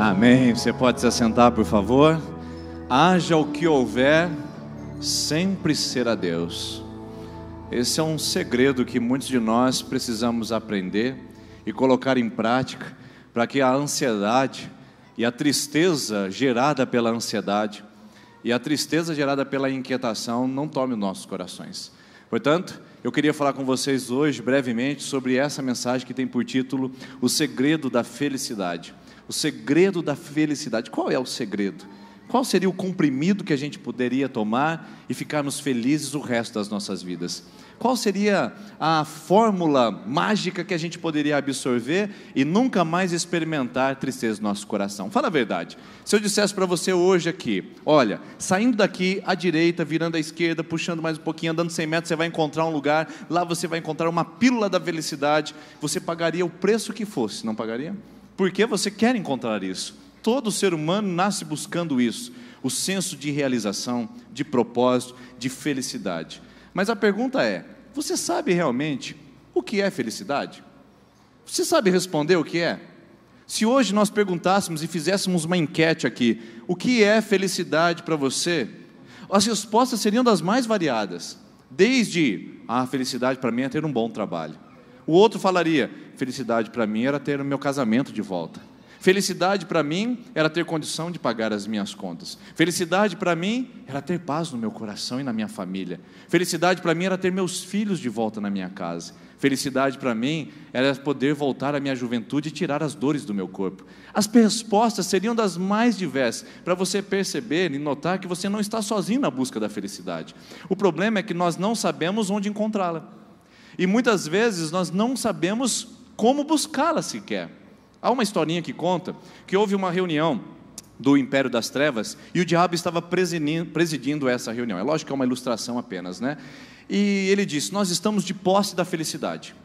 Amém. Você pode se assentar, por favor. Haja o que houver, sempre será Deus. Esse é um segredo que muitos de nós precisamos aprender e colocar em prática, para que a ansiedade e a tristeza gerada pela ansiedade e a tristeza gerada pela inquietação não tome os nossos corações. Portanto, eu queria falar com vocês hoje, brevemente, sobre essa mensagem que tem por título O Segredo da Felicidade. O segredo da felicidade. Qual é o segredo? Qual seria o comprimido que a gente poderia tomar e ficarmos felizes o resto das nossas vidas? Qual seria a fórmula mágica que a gente poderia absorver e nunca mais experimentar tristeza no nosso coração? Fala a verdade. Se eu dissesse para você hoje aqui, olha, saindo daqui à direita, virando à esquerda, puxando mais um pouquinho, andando 100 metros, você vai encontrar um lugar, lá você vai encontrar uma pílula da felicidade, você pagaria o preço que fosse, não pagaria? Porque você quer encontrar isso. Todo ser humano nasce buscando isso, o senso de realização, de propósito, de felicidade. Mas a pergunta é, você sabe realmente o que é felicidade? Você sabe responder o que é? Se hoje nós perguntássemos e fizéssemos uma enquete aqui, o que é felicidade para você? As respostas seriam das mais variadas, desde, a felicidade para mim é ter um bom trabalho. O outro falaria, felicidade para mim era ter o meu casamento de volta. Felicidade para mim era ter condição de pagar as minhas contas. Felicidade para mim era ter paz no meu coração e na minha família. Felicidade para mim era ter meus filhos de volta na minha casa. Felicidade para mim era poder voltar à minha juventude e tirar as dores do meu corpo. As respostas seriam das mais diversas, para você perceber e notar que você não está sozinho na busca da felicidade. O problema é que nós não sabemos onde encontrá-la. E muitas vezes nós não sabemos como buscá-la sequer. Há uma historinha que conta que houve uma reunião do Império das Trevas e o diabo estava presidindo essa reunião. É lógico que é uma ilustração apenas, né? E ele disse, nós estamos de posse da felicidade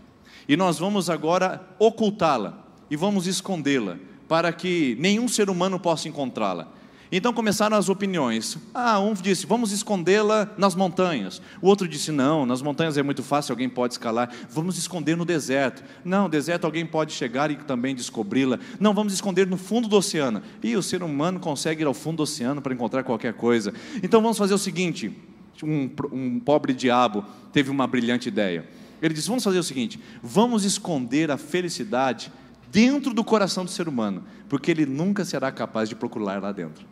e nós vamos agora ocultá-la e vamos escondê-la para que nenhum ser humano possa encontrá-la. Então começaram as opiniões. Um disse, vamos escondê-la nas montanhas. O outro disse, não, nas montanhas é muito fácil, alguém pode escalar. Vamos esconder no deserto. Não, no deserto alguém pode chegar e também descobri-la. Não, vamos esconder no fundo do oceano. E o ser humano consegue ir ao fundo do oceano para encontrar qualquer coisa. Então vamos fazer o seguinte, um pobre diabo teve uma brilhante ideia. Ele disse, vamos fazer o seguinte, vamos esconder a felicidade dentro do coração do ser humano, porque ele nunca será capaz de procurar lá dentro.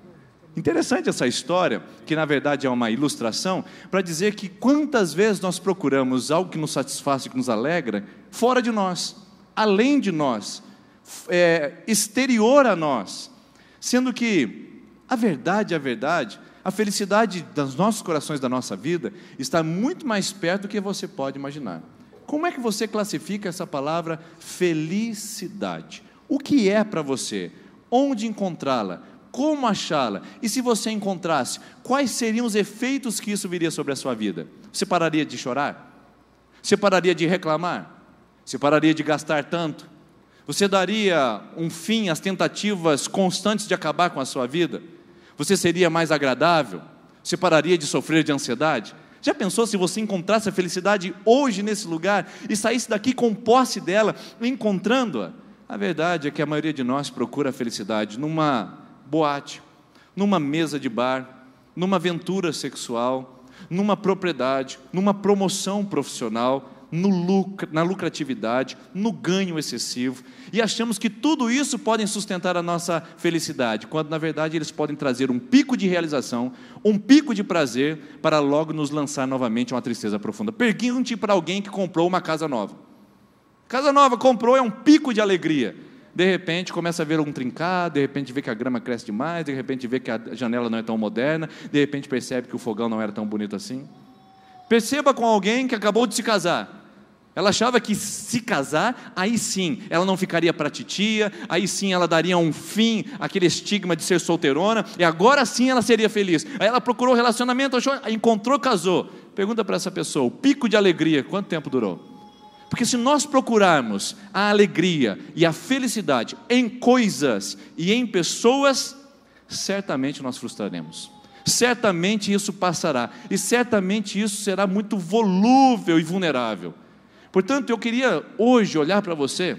Interessante essa história, que na verdade é uma ilustração, para dizer que quantas vezes nós procuramos algo que nos satisfaz e que nos alegra, fora de nós, além de nós, exterior a nós, sendo que a verdade, a felicidade dos nossos corações, da nossa vida, está muito mais perto do que você pode imaginar. Como é que você classifica essa palavra felicidade? O que é para você? Onde encontrá-la? Como achá-la? E se você encontrasse, quais seriam os efeitos que isso viria sobre a sua vida? Você pararia de chorar? Você pararia de reclamar? Você pararia de gastar tanto? Você daria um fim às tentativas constantes de acabar com a sua vida? Você seria mais agradável? Você pararia de sofrer de ansiedade? Já pensou se você encontrasse a felicidade hoje nesse lugar e saísse daqui com posse dela, encontrando-a? A verdade é que a maioria de nós procura a felicidade numa boate, numa mesa de bar, numa aventura sexual, numa propriedade, numa promoção profissional, na lucratividade, no ganho excessivo, e achamos que tudo isso podem sustentar a nossa felicidade, quando na verdade eles podem trazer um pico de realização, um pico de prazer, para logo nos lançar novamente a uma tristeza profunda. Pergunte para alguém que comprou uma casa nova. Casa nova, comprou, é um pico de alegria. De repente começa a ver um trincado, de repente vê que a grama cresce demais, de repente vê que a janela não é tão moderna, de repente percebe que o fogão não era tão bonito assim. Perceba com alguém que acabou de se casar. Ela achava que se casar, aí sim, ela não ficaria para titia, aí sim ela daria um fim àquele estigma de ser solteirona, e agora sim ela seria feliz. Aí ela procurou relacionamento, achou, encontrou, casou. Pergunta para essa pessoa, o pico de alegria, quanto tempo durou? Porque se nós procurarmos a alegria e a felicidade em coisas e em pessoas, certamente nós frustraremos. Certamente isso passará, e certamente isso será muito volúvel e vulnerável. Portanto, eu queria hoje olhar para você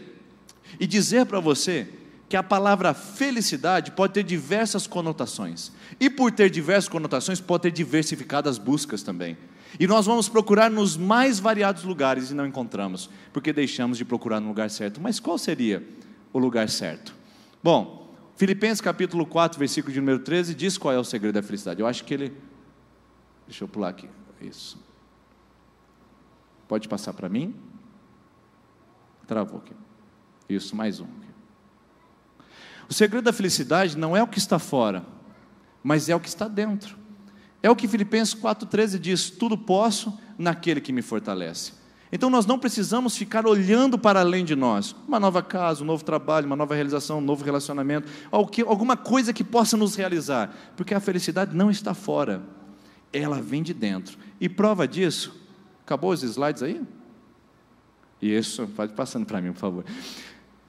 e dizer para você que a palavra felicidade pode ter diversas conotações, e por ter diversas conotações, pode ter diversificadas buscas também, e nós vamos procurar nos mais variados lugares e não encontramos, porque deixamos de procurar no lugar certo. Mas qual seria o lugar certo? Bom, Filipenses capítulo 4, versículo de número 13, diz qual é o segredo da felicidade. Eu acho que ele... Deixa eu pular aqui, isso. Pode passar para mim? Travou aqui. Isso, mais um. O segredo da felicidade não é o que está fora, mas é o que está dentro. É o que Filipenses 4,13 diz: tudo posso naquele que me fortalece. Então nós não precisamos ficar olhando para além de nós. Uma nova casa, um novo trabalho, uma nova realização, um novo relacionamento, alguma coisa que possa nos realizar, porque a felicidade não está fora, ela vem de dentro. E prova disso, acabou os slides aí? Isso, pode passando para mim, por favor.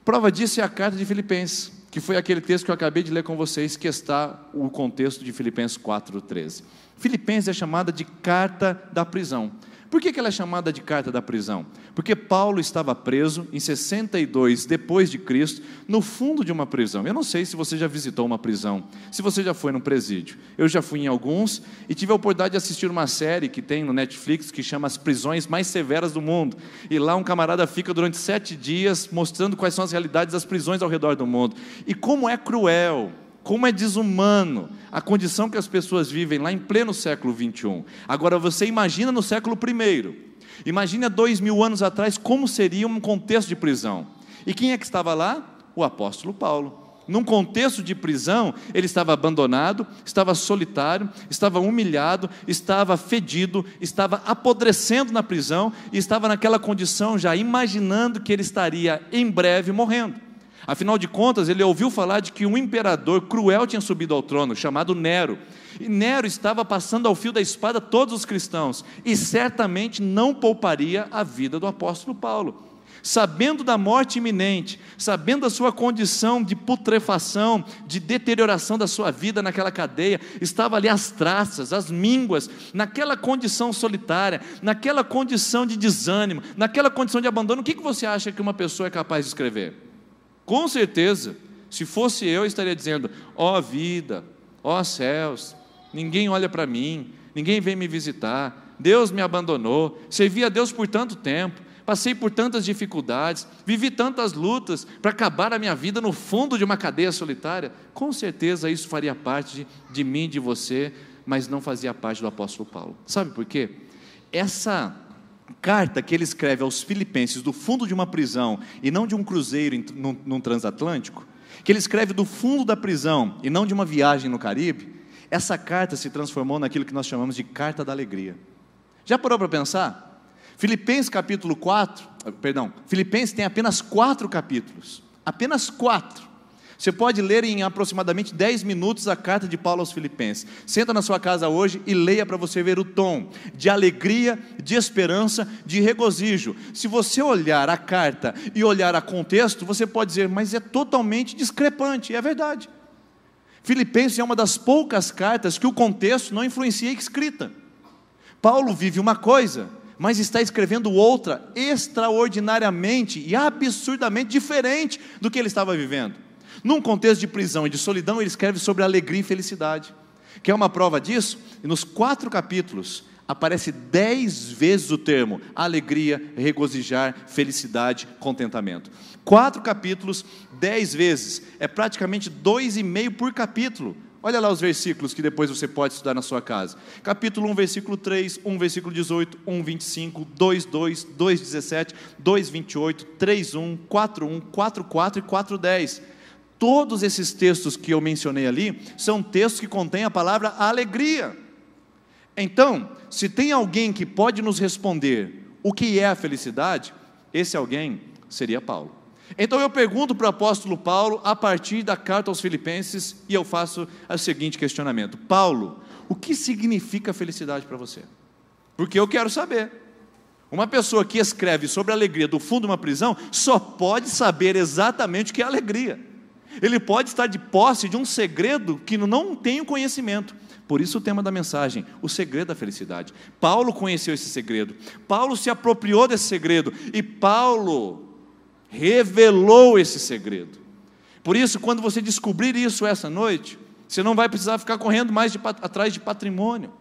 Prova disso é a carta de Filipenses, que foi aquele texto que eu acabei de ler com vocês, que está o contexto de Filipenses 4,13. Filipenses é chamada de carta da prisão. Por que ela é chamada de carta da prisão? Porque Paulo estava preso em 62 depois de Cristo, no fundo de uma prisão. Eu não sei se você já visitou uma prisão, se você já foi num presídio. Eu já fui em alguns e tive a oportunidade de assistir uma série que tem no Netflix, que chama As Prisões Mais Severas do Mundo. E lá um camarada fica durante 7 dias mostrando quais são as realidades das prisões ao redor do mundo. E como é cruel, como é desumano a condição que as pessoas vivem lá em pleno século 21. Agora você imagina no século I, imagina 2000 anos atrás como seria um contexto de prisão. E quem é que estava lá? O apóstolo Paulo. Num contexto de prisão, ele estava abandonado, estava solitário, estava humilhado, estava fedido, estava apodrecendo na prisão, e estava naquela condição já imaginando que ele estaria em breve morrendo. Afinal de contas, ele ouviu falar de que um imperador cruel tinha subido ao trono, chamado Nero. E Nero estava passando ao fio da espada todos os cristãos, e certamente não pouparia a vida do apóstolo Paulo. Sabendo da morte iminente, sabendo da sua condição de putrefação, de deterioração da sua vida naquela cadeia, estava ali às traças, às mínguas, naquela condição solitária, naquela condição de desânimo, naquela condição de abandono. O que você acha que uma pessoa é capaz de escrever? Com certeza, se fosse eu estaria dizendo: ó vida, ó céus, ninguém olha para mim, ninguém vem me visitar, Deus me abandonou, servi a Deus por tanto tempo, passei por tantas dificuldades, vivi tantas lutas para acabar a minha vida no fundo de uma cadeia solitária. Com certeza isso faria parte de mim e de você, mas não fazia parte do apóstolo Paulo. Sabe por quê? Essa carta que ele escreve aos filipenses do fundo de uma prisão e não de um cruzeiro num transatlântico, que ele escreve do fundo da prisão e não de uma viagem no Caribe, essa carta se transformou naquilo que nós chamamos de carta da alegria. Já parou para pensar? Filipenses Filipenses tem apenas 4 capítulos, apenas 4. Você pode ler em aproximadamente 10 minutos a carta de Paulo aos Filipenses. Senta na sua casa hoje e leia para você ver o tom de alegria, de esperança, de regozijo. Se você olhar a carta e olhar a contexto, você pode dizer: mas é totalmente discrepante. E é verdade. Filipenses é uma das poucas cartas que o contexto não influencia a escrita. Paulo vive uma coisa, mas está escrevendo outra extraordinariamente e absurdamente diferente do que ele estava vivendo. Num contexto de prisão e de solidão, ele escreve sobre alegria e felicidade. Quer uma prova disso? E nos 4 capítulos, aparece 10 vezes o termo alegria, regozijar, felicidade, contentamento. 4 capítulos, 10 vezes, é praticamente 2,5 por capítulo. Olha lá os versículos que depois você pode estudar na sua casa. Capítulo 1, versículo 3, 1, versículo 18, 1, 25, 2, 2, 2, 17, 2, 28, 3, 1, 4, 1, 4, 4 e 4, 10. Todos esses textos que eu mencionei ali, são textos que contêm a palavra alegria. Então, se tem alguém que pode nos responder o que é a felicidade, esse alguém seria Paulo. Então eu pergunto para o apóstolo Paulo, a partir da carta aos Filipenses, e eu faço o seguinte questionamento: Paulo, o que significa felicidade para você? Porque eu quero saber. Uma pessoa que escreve sobre a alegria do fundo de uma prisão, só pode saber exatamente o que é alegria. Ele pode estar de posse de um segredo que não tem o conhecimento. Por isso o tema da mensagem, o segredo da felicidade. Paulo conheceu esse segredo, Paulo se apropriou desse segredo, e Paulo revelou esse segredo. Por isso, quando você descobrir isso essa noite, você não vai precisar ficar correndo mais atrás de patrimônio,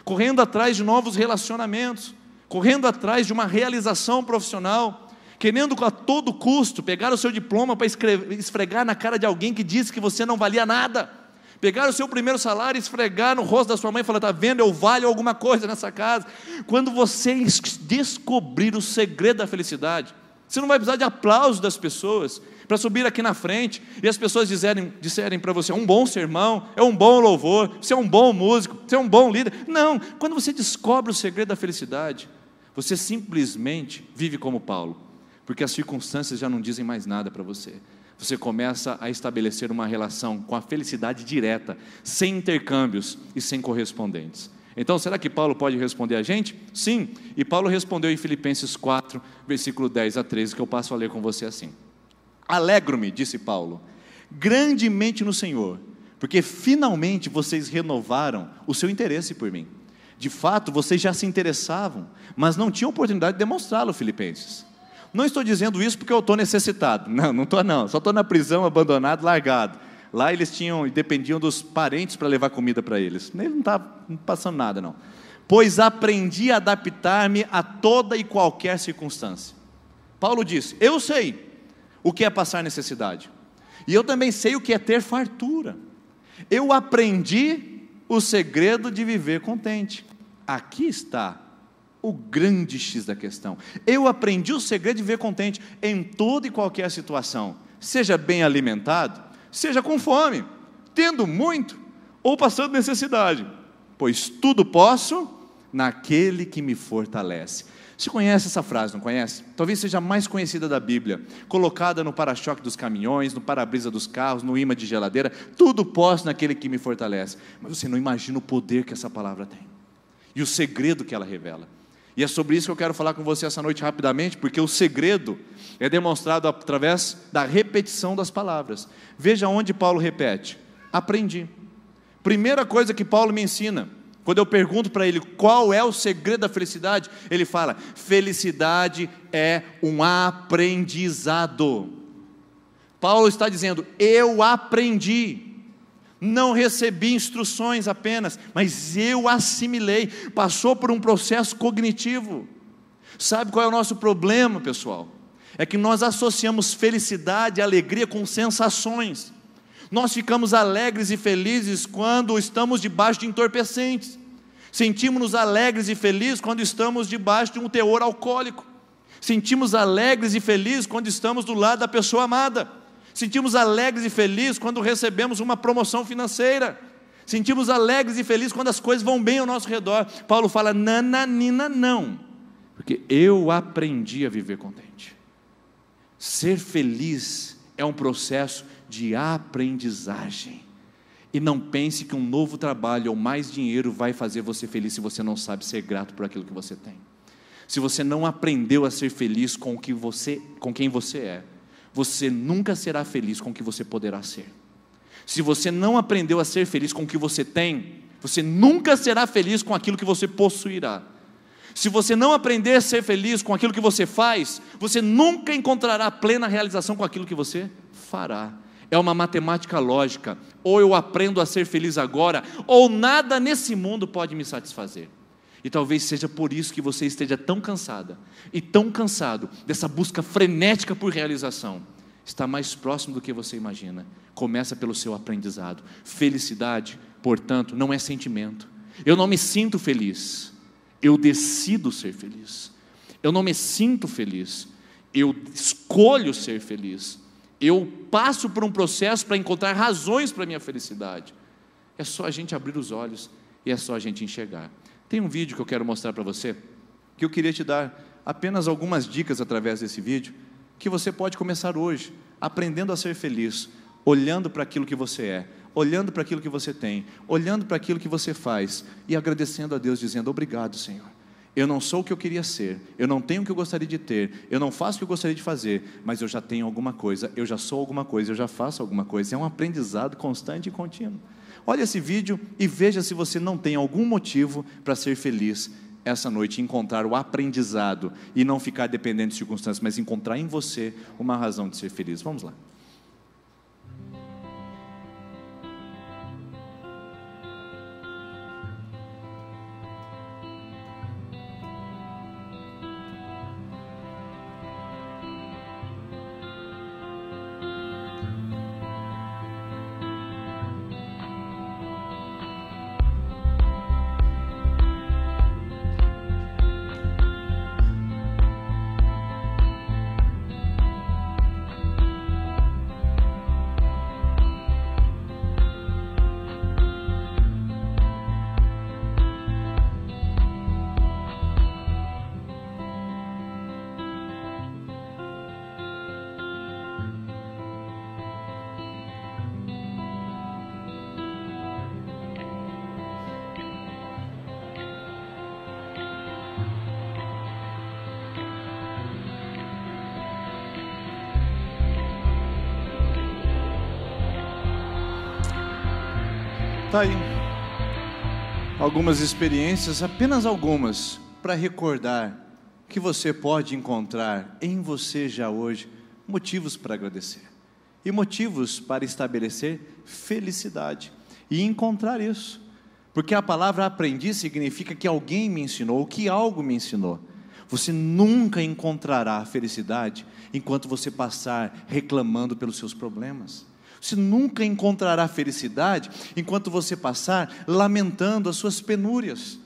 correndo atrás de novos relacionamentos, correndo atrás de uma realização profissional, querendo a todo custo pegar o seu diploma para esfregar na cara de alguém que disse que você não valia nada, pegar o seu primeiro salário e esfregar no rosto da sua mãe e falar: está vendo, eu valho alguma coisa nessa casa. Quando você descobrir o segredo da felicidade, você não vai precisar de aplausos das pessoas para subir aqui na frente e as pessoas disserem para você: é um bom sermão, é um bom louvor, você é um bom músico, você é um bom líder. Não, quando você descobre o segredo da felicidade, você simplesmente vive como Paulo, porque as circunstâncias já não dizem mais nada para você. Você começa a estabelecer uma relação com a felicidade direta, sem intercâmbios e sem correspondentes. Então, será que Paulo pode responder a gente? Sim, e Paulo respondeu em Filipenses 4, versículo 10 a 13, que eu passo a ler com você assim: alegro-me, disse Paulo, grandemente no Senhor, porque finalmente vocês renovaram o seu interesse por mim. De fato, vocês já se interessavam, mas não tinham oportunidade de demonstrá-lo, Filipenses. Não estou dizendo isso porque eu estou necessitado, não estou não, só estou na prisão, abandonado, largado. Lá eles dependiam dos parentes para levar comida para eles. Ele não estava passando nada não. Pois aprendi a adaptar-me a toda e qualquer circunstância. Paulo disse: eu sei o que é passar necessidade, e eu também sei o que é ter fartura. Eu aprendi o segredo de viver contente. Aqui está o grande X da questão. Eu aprendi o segredo de viver contente em toda e qualquer situação, seja bem alimentado, seja com fome, tendo muito ou passando necessidade, pois tudo posso naquele que me fortalece. Você conhece essa frase, não conhece? Talvez seja a mais conhecida da Bíblia, colocada no para-choque dos caminhões, no para-brisa dos carros, no imã de geladeira. Tudo posso naquele que me fortalece. Mas você não imagina o poder que essa palavra tem e o segredo que ela revela. E é sobre isso que eu quero falar com você essa noite rapidamente, porque o segredo é demonstrado através da repetição das palavras. Veja onde Paulo repete: aprendi. Primeira coisa que Paulo me ensina, quando eu pergunto para ele qual é o segredo da felicidade, ele fala: felicidade é um aprendizado. Paulo está dizendo: eu aprendi. Não recebi instruções apenas, mas eu assimilei, passou por um processo cognitivo. Sabe qual é o nosso problema, pessoal? É que nós associamos felicidade e alegria com sensações. Nós ficamos alegres e felizes quando estamos debaixo de entorpecentes, sentimos-nos alegres e felizes quando estamos debaixo de um teor alcoólico, sentimos alegres e felizes quando estamos do lado da pessoa amada, sentimos alegres e felizes quando recebemos uma promoção financeira, sentimos alegres e felizes quando as coisas vão bem ao nosso redor. Paulo fala: nananina não, porque eu aprendi a viver contente. Ser feliz é um processo de aprendizagem, e não pense que um novo trabalho ou mais dinheiro vai fazer você feliz se você não sabe ser grato por aquilo que você tem. Se você não aprendeu a ser feliz com quem você é, você nunca será feliz com o que você poderá ser. Se você não aprendeu a ser feliz com o que você tem, você nunca será feliz com aquilo que você possuirá. Se você não aprender a ser feliz com aquilo que você faz, você nunca encontrará plena realização com aquilo que você fará. É uma matemática lógica: ou eu aprendo a ser feliz agora, ou nada nesse mundo pode me satisfazer. E talvez seja por isso que você esteja tão cansada e tão cansado dessa busca frenética por realização. Está mais próximo do que você imagina. Começa pelo seu aprendizado. Felicidade, portanto, não é sentimento. Eu não me sinto feliz, eu decido ser feliz. Eu não me sinto feliz, eu escolho ser feliz. Eu passo por um processo para encontrar razões para a minha felicidade. É só a gente abrir os olhos e é só a gente enxergar. Tem um vídeo que eu quero mostrar para você, que eu queria te dar apenas algumas dicas através desse vídeo, que você pode começar hoje, aprendendo a ser feliz, olhando para aquilo que você é, olhando para aquilo que você tem, olhando para aquilo que você faz, e agradecendo a Deus, dizendo: obrigado, Senhor. Eu não sou o que eu queria ser, eu não tenho o que eu gostaria de ter, eu não faço o que eu gostaria de fazer, mas eu já tenho alguma coisa, eu já sou alguma coisa, eu já faço alguma coisa. É um aprendizado constante e contínuo. Olha esse vídeo e veja se você não tem algum motivo para ser feliz essa noite, encontrar o aprendizado e não ficar dependente de circunstâncias, mas encontrar em você uma razão de ser feliz. Vamos lá. Tá aí algumas experiências, apenas algumas, para recordar que você pode encontrar em você já hoje motivos para agradecer e motivos para estabelecer felicidade e encontrar isso, porque a palavra aprendi significa que alguém me ensinou, que algo me ensinou. Você nunca encontrará felicidade enquanto você passar reclamando pelos seus problemas. Você nunca encontrará felicidade enquanto você passar lamentando as suas penúrias.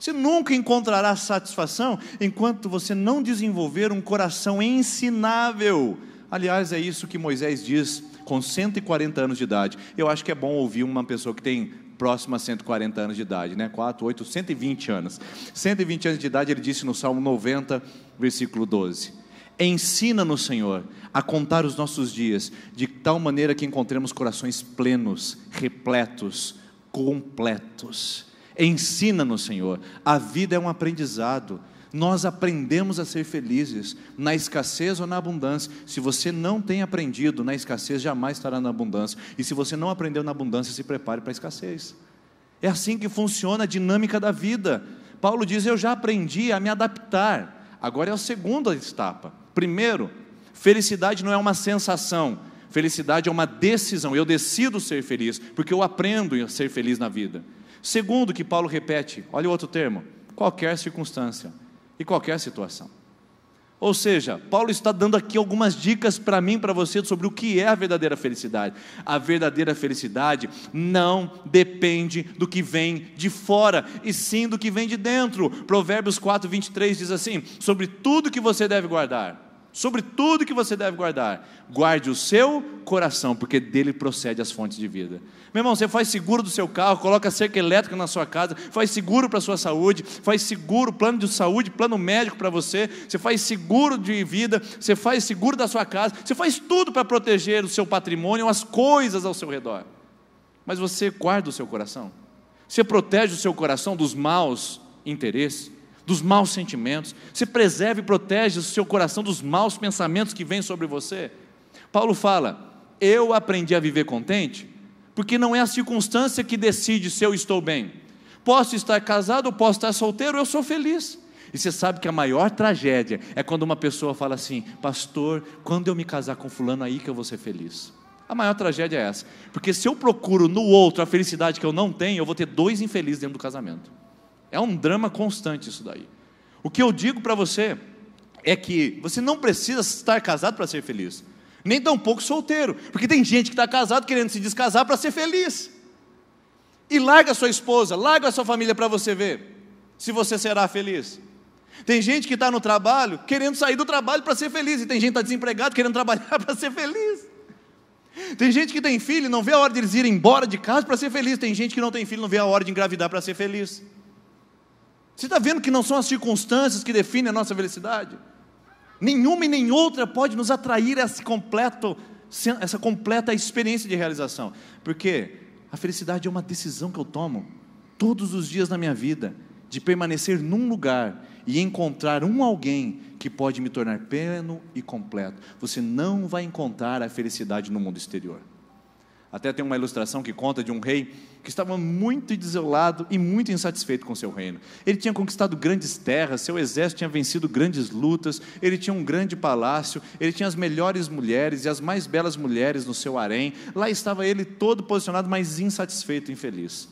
Você nunca encontrará satisfação enquanto você não desenvolver um coração ensinável. Aliás, é isso que Moisés diz com 140 anos de idade. Eu acho que é bom ouvir uma pessoa que tem próximo a 140 anos de idade, né? 4, 8, 120 anos. 120 anos de idade, ele disse no Salmo 90, versículo 12: ensina-nos, Senhor, a contar os nossos dias, de tal maneira que encontremos corações plenos, repletos, completos. Ensina-nos, Senhor, a vida é um aprendizado, nós aprendemos a ser felizes, na escassez ou na abundância. Se você não tem aprendido na escassez, jamais estará na abundância, e se você não aprendeu na abundância, se prepare para a escassez. É assim que funciona a dinâmica da vida. Paulo diz: eu já aprendi a me adaptar. Agora é a segunda etapa. Primeiro, felicidade não é uma sensação, felicidade é uma decisão. Eu decido ser feliz, porque eu aprendo a ser feliz na vida. Segundo, que Paulo repete, olha o outro termo: qualquer circunstância e qualquer situação. Ou seja, Paulo está dando aqui algumas dicas para mim, para você, sobre o que é a verdadeira felicidade. A verdadeira felicidade não depende do que vem de fora, e sim do que vem de dentro. Provérbios 4, 23 diz assim: sobre tudo que você deve guardar, sobre tudo que você deve guardar, guarde o seu coração, porque dele procede as fontes de vida. Meu irmão, você faz seguro do seu carro, coloca cerca elétrica na sua casa, faz seguro para a sua saúde, faz seguro, plano de saúde, plano médico para você, você faz seguro de vida, você faz seguro da sua casa, você faz tudo para proteger o seu patrimônio, as coisas ao seu redor. Mas você guarda o seu coração? Você protege o seu coração dos maus interesses, dos maus sentimentos? Você preserva e protege o seu coração dos maus pensamentos que vêm sobre você? Paulo fala: eu aprendi a viver contente, porque não é a circunstância que decide se eu estou bem. Posso estar casado ou posso estar solteiro, eu sou feliz. E você sabe que a maior tragédia é quando uma pessoa fala assim: pastor, quando eu me casar com fulano, aí que eu vou ser feliz. A maior tragédia é essa, porque se eu procuro no outro a felicidade que eu não tenho, eu vou ter dois infelizes dentro do casamento. É um drama constante isso daí. O que eu digo para você é que você não precisa estar casado para ser feliz, nem tampouco solteiro, porque tem gente que está casado querendo se descasar para ser feliz, e larga a sua esposa, larga a sua família para você ver se você será feliz. Tem gente que está no trabalho querendo sair do trabalho para ser feliz, e tem gente que está desempregado querendo trabalhar para ser feliz. Tem gente que tem filho e não vê a hora de eles irem embora de casa para ser feliz. Tem gente que não tem filho e não vê a hora de engravidar para ser feliz. Você está vendo que não são as circunstâncias que definem a nossa felicidade? Nenhuma e nem outra pode nos atrair a essa completa experiência de realização, porque a felicidade é uma decisão que eu tomo todos os dias na minha vida, de permanecer num lugar e encontrar alguém que pode me tornar pleno e completo. Você não vai encontrar a felicidade no mundo exterior. Até tem uma ilustração que conta de um rei que estava muito desolado e muito insatisfeito com seu reino. Ele tinha conquistado grandes terras, seu exército tinha vencido grandes lutas, ele tinha um grande palácio, ele tinha as melhores mulheres e as mais belas mulheres no seu harém. Lá estava ele todo posicionado, mas insatisfeito e infeliz.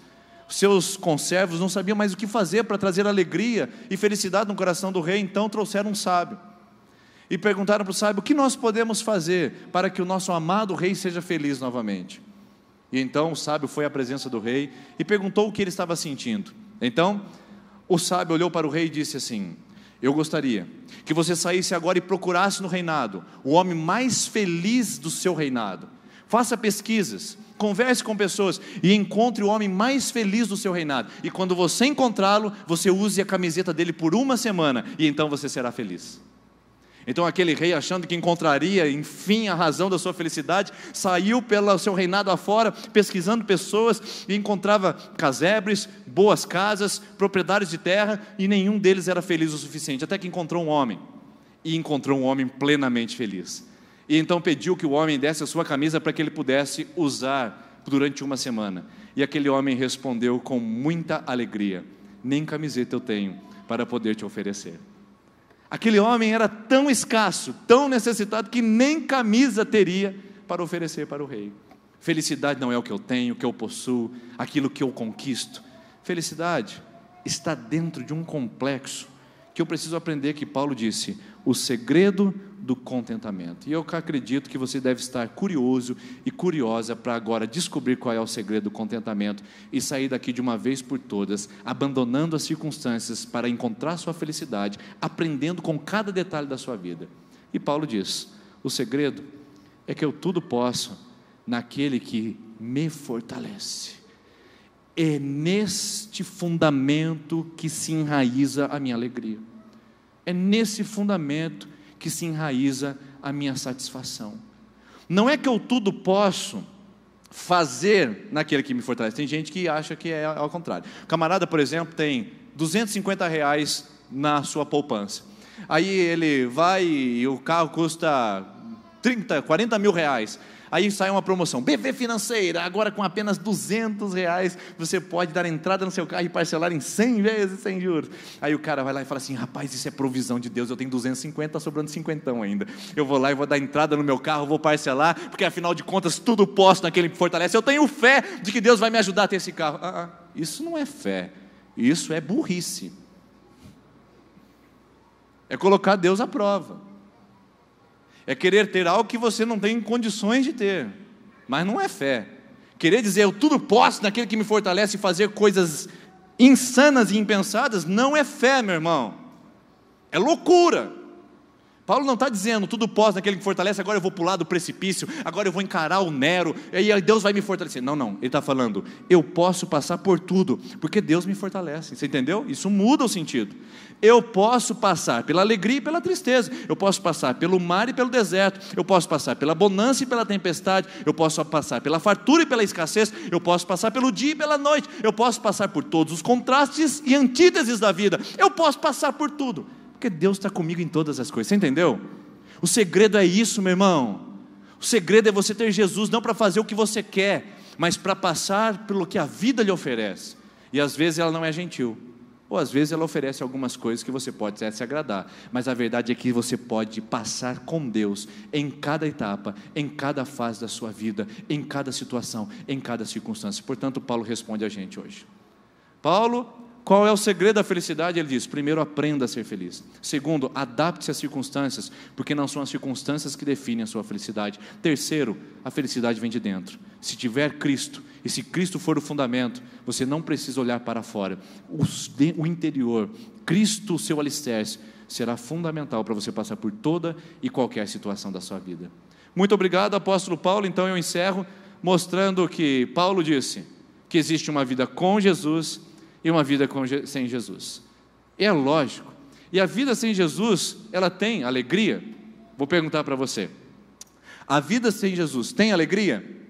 Seus conservos não sabiam mais o que fazer para trazer alegria e felicidade no coração do rei. Então trouxeram um sábio e perguntaram para o sábio: o que nós podemos fazer para que o nosso amado rei seja feliz novamente? E então o sábio foi à presença do rei e perguntou o que ele estava sentindo. Então o sábio olhou para o rei e disse assim: eu gostaria que você saísse agora e procurasse no reinado o homem mais feliz do seu reinado. Faça pesquisas, converse com pessoas e encontre o homem mais feliz do seu reinado. E quando você encontrá-lo, você use a camiseta dele por uma semana, e então você será feliz. Então aquele rei, achando que encontraria enfim a razão da sua felicidade, saiu pelo seu reinado afora, pesquisando pessoas, e encontrava casebres, boas casas, propriedades de terra, e nenhum deles era feliz o suficiente, até que encontrou um homem, e encontrou um homem plenamente feliz. E então pediu que o homem desse a sua camisa para que ele pudesse usar durante uma semana. E aquele homem respondeu com muita alegria: nem camiseta eu tenho para poder te oferecer. Aquele homem era tão escasso, tão necessitado, que nem camisa teria para oferecer para o rei. Felicidade não é o que eu tenho, o que eu possuo, aquilo que eu conquisto. Felicidade está dentro de um complexo que eu preciso aprender, que Paulo disse: o segredo do contentamento. E eu acredito que você deve estar curioso e curiosa para agora descobrir qual é o segredo do contentamento e sair daqui de uma vez por todas, abandonando as circunstâncias para encontrar sua felicidade, aprendendo com cada detalhe da sua vida. E Paulo diz: o segredo é que eu tudo posso naquele que me fortalece. É neste fundamento que se enraiza a minha alegria. É nesse fundamento que se enraiza a minha satisfação. Não é que eu tudo posso fazer naquele que me fortalece. Tem gente que acha que é ao contrário. O camarada, por exemplo, tem R$250 na sua poupança. Aí ele vai e o carro custa 30, 40 mil reais. Aí sai uma promoção, BV Financeira, agora com apenas R$200, você pode dar entrada no seu carro e parcelar em 100 vezes sem juros. Aí o cara vai lá e fala assim: rapaz, isso é provisão de Deus, eu tenho 250, está sobrando 50 ainda. Eu vou lá e vou dar entrada no meu carro, vou parcelar, porque afinal de contas tudo posso naquele que me fortalece. Eu tenho fé de que Deus vai me ajudar a ter esse carro. Isso não é fé, isso é burrice. É colocar Deus à prova. É querer ter algo que você não tem condições de ter, mas não é fé. Querer dizer eu tudo posso naquele que me fortalece e fazer coisas insanas e impensadas, não é fé, meu irmão, é loucura. Paulo não está dizendo tudo posso naquele que me fortalece, agora eu vou pular do precipício, agora eu vou encarar o Nero, e aí Deus vai me fortalecer. Não, ele está falando, eu posso passar por tudo, porque Deus me fortalece. Você entendeu? Isso muda o sentido. Eu posso passar pela alegria e pela tristeza, eu posso passar pelo mar e pelo deserto, eu posso passar pela bonança e pela tempestade, eu posso passar pela fartura e pela escassez, eu posso passar pelo dia e pela noite, eu posso passar por todos os contrastes e antíteses da vida, eu posso passar por tudo, porque Deus está comigo em todas as coisas. Você entendeu? O segredo é isso, meu irmão. O segredo é você ter Jesus não para fazer o que você quer, mas para passar pelo que a vida lhe oferece. E às vezes ela não é gentil, ou às vezes ela oferece algumas coisas que você pode se agradar, mas a verdade é que você pode passar com Deus em cada etapa, em cada fase da sua vida, em cada situação, em cada circunstância. Portanto, Paulo responde a gente hoje. Paulo, qual é o segredo da felicidade? Ele diz: primeiro, aprenda a ser feliz. Segundo, adapte-se às circunstâncias, porque não são as circunstâncias que definem a sua felicidade. Terceiro, a felicidade vem de dentro. Se tiver Cristo, e se Cristo for o fundamento, você não precisa olhar para fora. O interior, Cristo, o seu alicerce, será fundamental para você passar por toda e qualquer situação da sua vida. Muito obrigado, apóstolo Paulo. Então eu encerro mostrando que Paulo disse que existe uma vida com Jesus e uma vida sem Jesus. É lógico. E a vida sem Jesus, ela tem alegria? Vou perguntar para você: a vida sem Jesus tem alegria?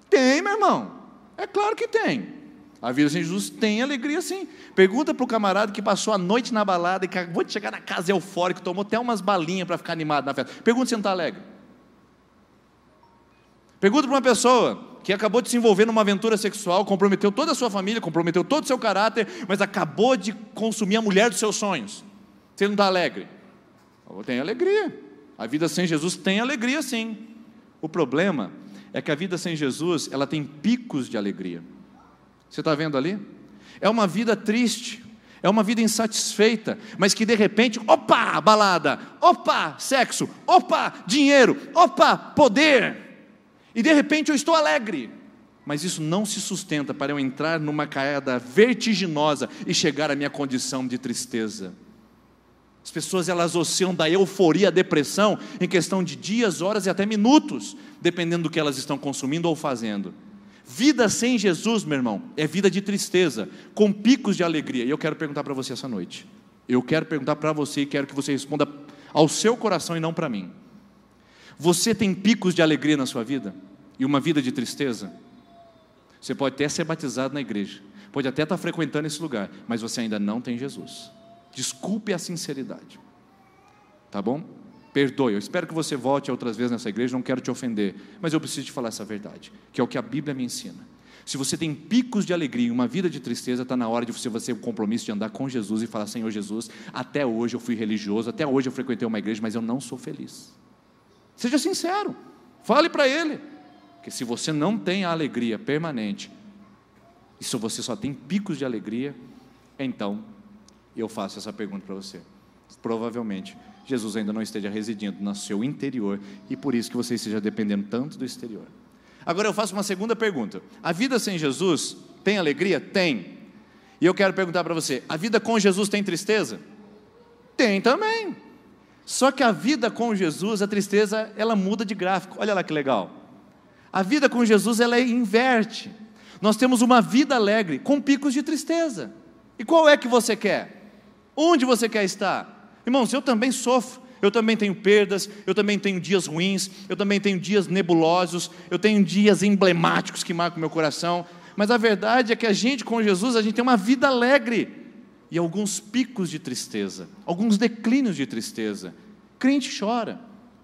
Tem, meu irmão. É claro que tem. A vida sem Jesus tem alegria, sim. Pergunta para o camarada que passou a noite na balada e que acabou de chegar na casa eufórico, tomou até umas balinhas para ficar animado na festa. Pergunta se não está alegre. Pergunta para uma pessoa que acabou de se envolver numa aventura sexual, comprometeu toda a sua família, comprometeu todo o seu caráter, mas acabou de consumir a mulher dos seus sonhos. Você não está alegre? Tem alegria. A vida sem Jesus tem alegria, sim. O problema é que a vida sem Jesus, ela tem picos de alegria. Você está vendo ali? É uma vida triste, é uma vida insatisfeita, mas que de repente, opa, balada, opa, sexo, opa, dinheiro, opa, poder. E de repente eu estou alegre, mas isso não se sustenta para eu entrar numa caída vertiginosa e chegar à minha condição de tristeza. As pessoas, elas oscilam da euforia à depressão em questão de dias, horas e até minutos, dependendo do que elas estão consumindo ou fazendo. Vida sem Jesus, meu irmão, é vida de tristeza, com picos de alegria. E eu quero perguntar para você essa noite, eu quero perguntar para você e quero que você responda ao seu coração e não para mim. Você tem picos de alegria na sua vida e uma vida de tristeza? Você pode até ser batizado na igreja, pode até estar frequentando esse lugar, mas você ainda não tem Jesus. Desculpe a sinceridade, tá bom? perdoe. Eu espero que você volte outras vezes nessa igreja, não quero te ofender, mas eu preciso te falar essa verdade, que é o que a Bíblia me ensina. Se você tem picos de alegria e uma vida de tristeza, está na hora de você ter o compromisso de andar com Jesus e falar: Senhor Jesus, até hoje eu fui religioso, até hoje eu frequentei uma igreja, mas eu não sou feliz. Seja sincero, fale para Ele, que se você não tem a alegria permanente, e se você só tem picos de alegria, então eu faço essa pergunta para você. Provavelmente Jesus ainda não esteja residindo no seu interior, e por isso que você esteja dependendo tanto do exterior. Agora eu faço uma segunda pergunta: a vida sem Jesus tem alegria? Tem. E eu quero perguntar para você: a vida com Jesus tem tristeza? Tem também. Só que a vida com Jesus, a tristeza, ela muda de gráfico. Olha lá que legal. A vida com Jesus, ela inverte. Nós temos uma vida alegre com picos de tristeza. E qual é que você quer? Onde você quer estar? Irmãos, eu também sofro. Eu também tenho perdas, eu também tenho dias ruins, eu também tenho dias nebulosos, eu tenho dias emblemáticos que marcam o meu coração, mas a verdade é que a gente com Jesus, a gente tem uma vida alegre, e alguns picos de tristeza, alguns declínios de tristeza. Crente chora,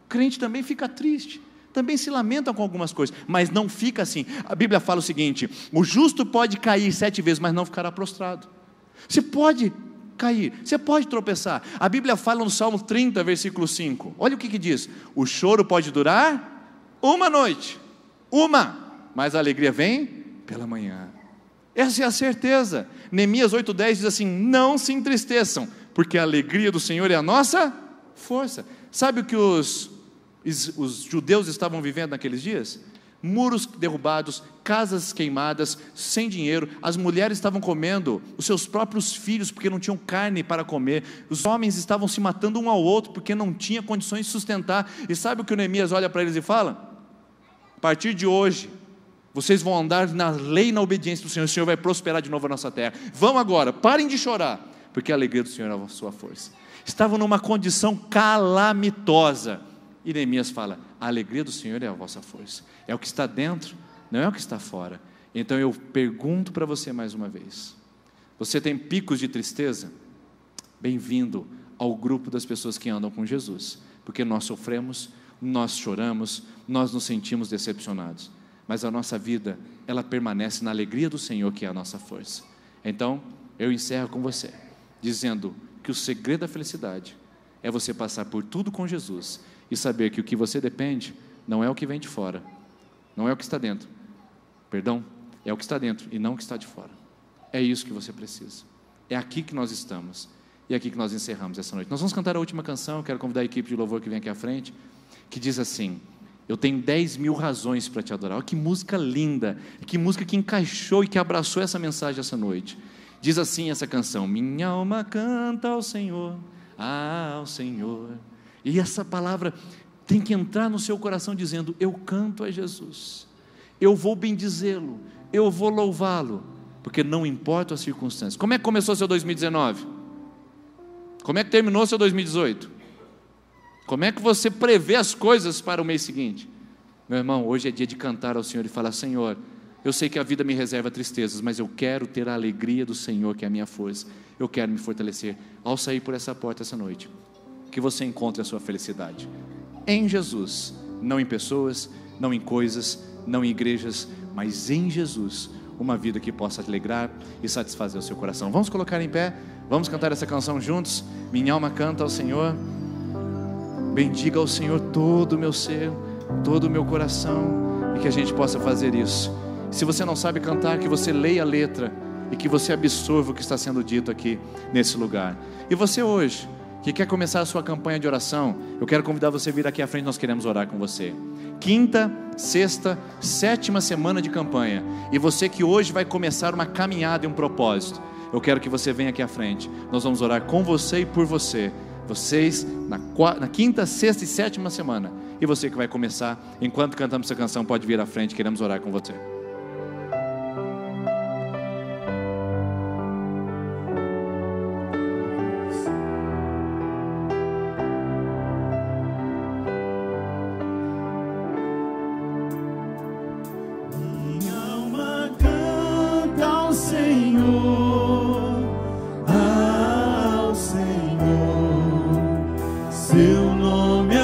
crente também fica triste, também se lamenta com algumas coisas, mas não fica assim. A Bíblia fala o seguinte: o justo pode cair 7 vezes, mas não ficará prostrado. Você pode cair, você pode tropeçar. A Bíblia fala no Salmo 30, versículo 5, olha o que diz: o choro pode durar uma noite, mas a alegria vem pela manhã. Essa é a certeza. Neemias 8:10 diz assim: não se entristeçam, porque a alegria do Senhor é a nossa força. Sabe o que os judeus estavam vivendo naqueles dias? Muros derrubados, casas queimadas, sem dinheiro. As mulheres estavam comendo os seus próprios filhos porque não tinham carne para comer. Os homens estavam se matando um ao outro porque não tinham condições de sustentar. E sabe o que o Neemias olha para eles e fala? A partir de hoje, vocês vão andar na lei e na obediência do Senhor. O Senhor vai prosperar de novo a nossa terra. Vão agora, parem de chorar, porque a alegria do Senhor é a sua força. Estavam numa condição calamitosa, e Neemias fala: a alegria do Senhor é a vossa força. É o que está dentro, não é o que está fora. Então eu pergunto para você mais uma vez: você tem picos de tristeza? Bem-vindo ao grupo das pessoas que andam com Jesus, porque nós sofremos, nós choramos, nós nos sentimos decepcionados, mas a nossa vida, ela permanece na alegria do Senhor, que é a nossa força. Então eu encerro com você, dizendo que o segredo da felicidade é você passar por tudo com Jesus e saber que o que você depende não é o que vem de fora, não é o que está dentro, perdão, é o que está dentro e não o que está de fora. É isso que você precisa. É aqui que nós estamos, e é aqui que nós encerramos essa noite. Nós vamos cantar a última canção. Eu quero convidar a equipe de louvor que vem aqui à frente, que diz assim: eu tenho 10.000 razões para te adorar. Olha que música linda, que música que encaixou e que abraçou essa mensagem essa noite. Diz assim essa canção: minha alma canta ao Senhor, ao Senhor. E essa palavra tem que entrar no seu coração dizendo: eu canto a Jesus, eu vou bendizê-lo, eu vou louvá-lo, porque não importa as circunstâncias. Como é que começou seu 2019? Como é que terminou seu 2018? Como é que você prevê as coisas para o mês seguinte? Meu irmão, hoje é dia de cantar ao Senhor e falar: Senhor, eu sei que a vida me reserva tristezas, mas eu quero ter a alegria do Senhor, que é a minha força. Eu quero me fortalecer. Ao sair por essa porta essa noite, que você encontre a sua felicidade em Jesus, não em pessoas, não em coisas, não em igrejas, mas em Jesus, uma vida que possa alegrar e satisfazer o seu coração. Vamos colocar em pé, vamos cantar essa canção juntos. Minha alma canta ao Senhor, bendiga ao Senhor todo o meu ser, todo o meu coração, e que a gente possa fazer isso. Se você não sabe cantar, que você leia a letra e que você absorva o que está sendo dito aqui nesse lugar. E você hoje, que quer começar a sua campanha de oração, eu quero convidar você a vir aqui à frente, nós queremos orar com você. 5ª, 6ª, 7ª semana de campanha, e você que hoje vai começar uma caminhada e um propósito, eu quero que você venha aqui à frente, nós vamos orar com você e por você. Vocês na 5ª, 6ª e 7ª semana, e você que vai começar, enquanto cantamos essa canção, pode vir à frente, queremos orar com você. Seu nome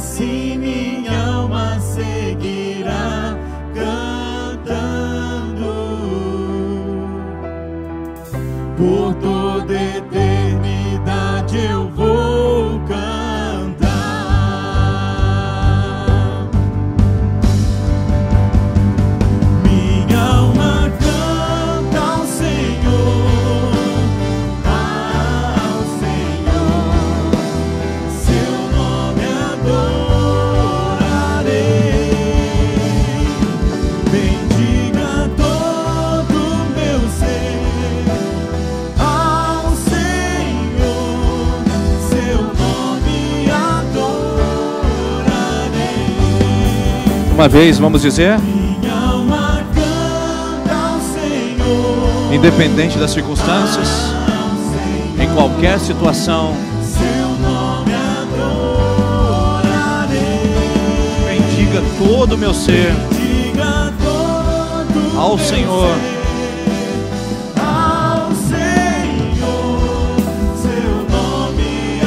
assim minha alma seguirá cantando por toda eternidade. Eu vou cantar. Minha alma canta ao Senhor, ao Senhor. Seu nome adorarei. Bendiga todo meu ser ao Senhor. Seu nome adorarei. Uma vez, vamos dizer, Minha alma canta ao Senhor, independente das circunstâncias, ao Senhor. em qualquer situação, Seu nome adorarei. bendiga todo o meu ser Diga todo ao meu Senhor. ser, ao Senhor. Seu nome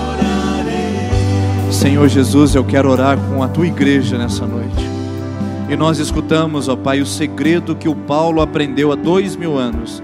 adorarei. Senhor Jesus, eu quero orar com a tua igreja nessa noite. E nós escutamos, ó Pai, o segredo que o Paulo aprendeu há 2000 anos,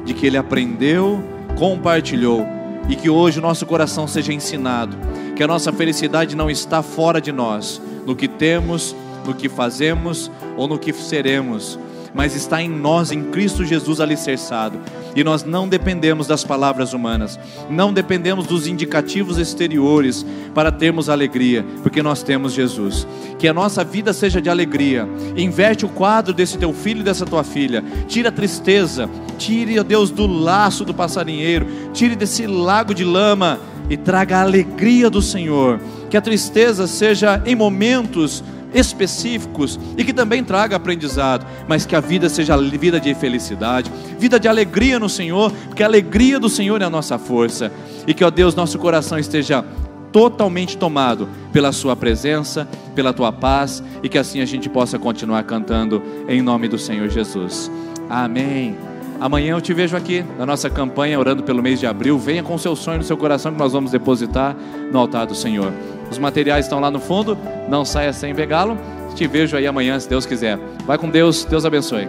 de que ele aprendeu, compartilhou, e que hoje o nosso coração seja ensinado, que a nossa felicidade não está fora de nós, no que temos, no que fazemos ou no que seremos, mas está em nós, em Cristo Jesus alicerçado. E nós não dependemos das palavras humanas, não dependemos dos indicativos exteriores para termos alegria, porque nós temos Jesus. Que a nossa vida seja de alegria. Inverte o quadro desse teu filho e dessa tua filha. Tira a tristeza, tire, ó Deus, do laço do passarinheiro, tire desse lago de lama e traga a alegria do Senhor. Que a tristeza seja em momentos específicos e que também traga aprendizado, mas que a vida seja vida de felicidade, vida de alegria no Senhor, porque a alegria do Senhor é a nossa força. E que, ó Deus, nosso coração esteja totalmente tomado pela sua presença, pela tua paz, e que assim a gente possa continuar cantando em nome do Senhor Jesus. Amém. Amanhã eu te vejo aqui na nossa campanha orando pelo mês de abril. Venha com o seu sonho no seu coração, que nós vamos depositar no altar do Senhor. Os materiais estão lá no fundo, não saia sem pegá-lo. Te vejo aí amanhã, se Deus quiser. Vai com Deus, Deus abençoe.